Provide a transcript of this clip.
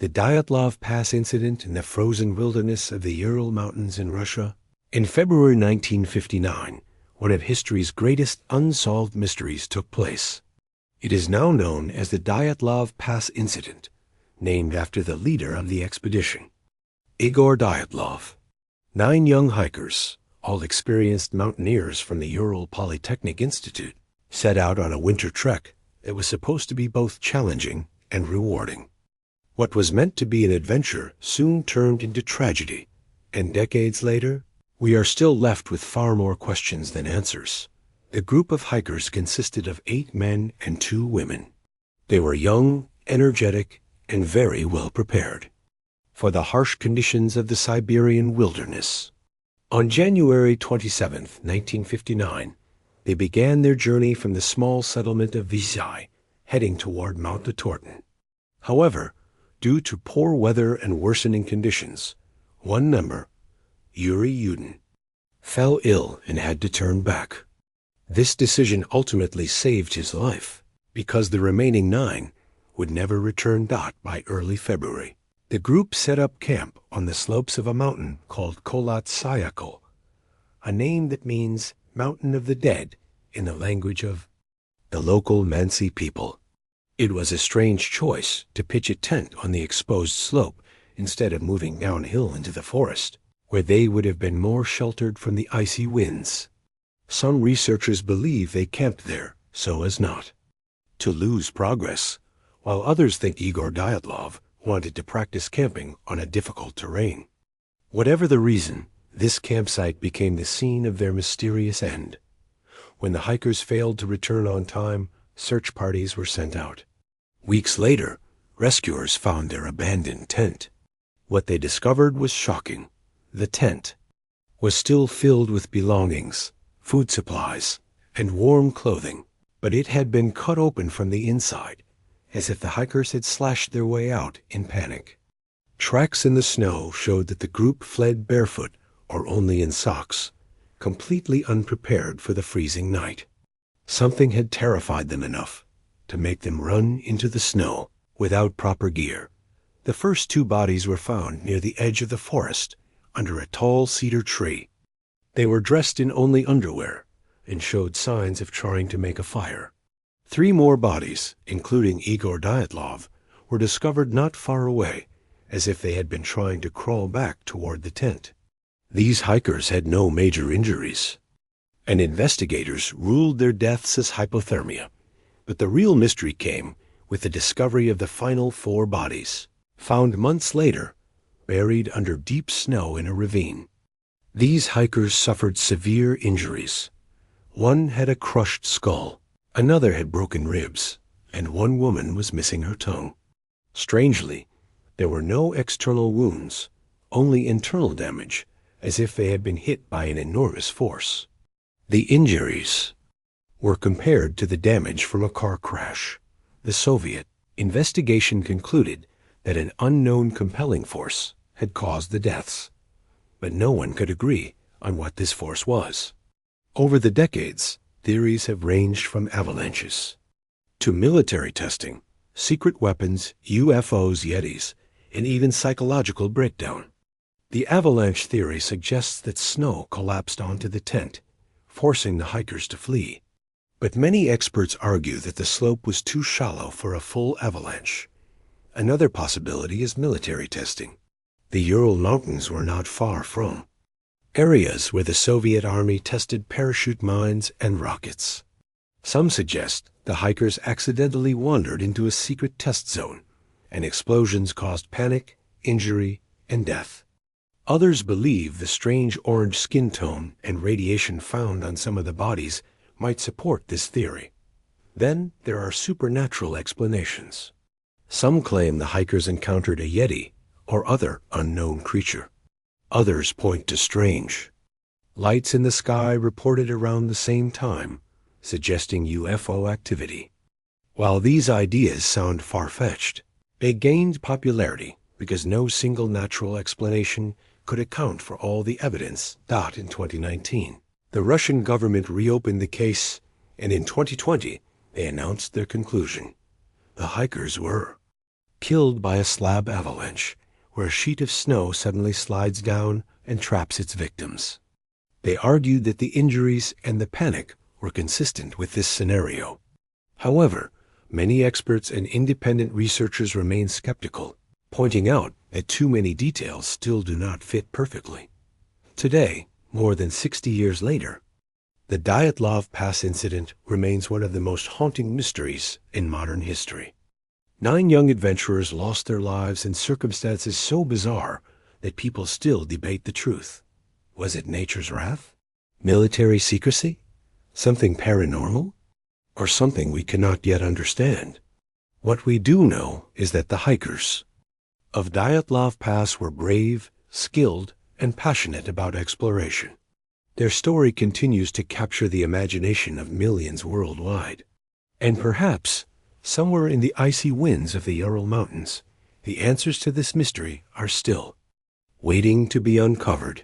The Dyatlov Pass incident in the frozen wilderness of the Ural Mountains in Russia. In February 1959, one of history's greatest unsolved mysteries took place. It is now known as the Dyatlov Pass incident, named after the leader of the expedition, Igor Dyatlov. 9 young hikers, all experienced mountaineers from the Ural Polytechnic Institute, set out on a winter trek that was supposed to be both challenging and rewarding. What was meant to be an adventure soon turned into tragedy, and decades later, we are still left with far more questions than answers. The group of hikers consisted of 8 men and 2 women. They were young, energetic, and very well prepared for the harsh conditions of the Siberian wilderness. On January 27, 1959, they began their journey from the small settlement of Visay, heading toward Mount Torton. However, due to poor weather and worsening conditions, one member, Yuri Yudin, fell ill and had to turn back. This decision ultimately saved his life, because the remaining 9 would never return by early February. The group set up camp on the slopes of a mountain called Kholat Syakhl, a name that means Mountain of the Dead in the language of the local Mansi people. It was a strange choice to pitch a tent on the exposed slope instead of moving downhill into the forest, where they would have been more sheltered from the icy winds. Some researchers believe they camped there so as not to lose progress, while others think Igor Dyatlov wanted to practice camping on a difficult terrain. Whatever the reason, this campsite became the scene of their mysterious end. When the hikers failed to return on time, search parties were sent out. Weeks later, rescuers found their abandoned tent. What they discovered was shocking. The tent was still filled with belongings, food supplies, and warm clothing, but it had been cut open from the inside, as if the hikers had slashed their way out in panic. Tracks in the snow showed that the group fled barefoot or only in socks, completely unprepared for the freezing night. Something had terrified them enough to make them run into the snow without proper gear. The first 2 bodies were found near the edge of the forest under a tall cedar tree. They were dressed in only underwear and showed signs of trying to make a fire. 3 more bodies, including Igor Dyatlov, were discovered not far away, as if they had been trying to crawl back toward the tent. These hikers had no major injuries, and investigators ruled their deaths as hypothermia. But the real mystery came with the discovery of the final 4 bodies, found months later, buried under deep snow in a ravine. These hikers suffered severe injuries. One had a crushed skull, another had broken ribs, and one woman was missing her tongue. Strangely, there were no external wounds, only internal damage, as if they had been hit by an enormous force. The injuries were compared to the damage from a car crash. The Soviet investigation concluded that an unknown compelling force had caused the deaths, but no one could agree on what this force was. Over the decades, theories have ranged from avalanches to military testing, secret weapons, UFOs, Yetis, and even psychological breakdown. The avalanche theory suggests that snow collapsed onto the tent, forcing the hikers to flee. But many experts argue that the slope was too shallow for a full avalanche. Another possibility is military testing. The Ural Mountains were not far from areas where the Soviet Army tested parachute mines and rockets. Some suggest the hikers accidentally wandered into a secret test zone, and explosions caused panic, injury, and death. Others believe the strange orange skin tone and radiation found on some of the bodies might support this theory. Then there are supernatural explanations. Some claim the hikers encountered a Yeti or other unknown creature. Others point to strange lights in the sky reported around the same time, suggesting UFO activity. While these ideas sound far-fetched, they gained popularity because no single natural explanation could account for all the evidence. In 2019, the Russian government reopened the case, and in 2020, they announced their conclusion. The hikers were killed by a slab avalanche, where a sheet of snow suddenly slides down and traps its victims. They argued that the injuries and the panic were consistent with this scenario. However, many experts and independent researchers remain skeptical, pointing out that too many details still do not fit perfectly. Today, more than 60 years later, the Dyatlov Pass incident remains one of the most haunting mysteries in modern history. 9 young adventurers lost their lives in circumstances so bizarre that people still debate the truth. Was it nature's wrath? Military secrecy? Something paranormal? Or something we cannot yet understand? What we do know is that the hikers of Dyatlov Pass were brave, skilled, and passionate about exploration. Their story continues to capture the imagination of millions worldwide. And perhaps, somewhere in the icy winds of the Ural Mountains, the answers to this mystery are still waiting to be uncovered.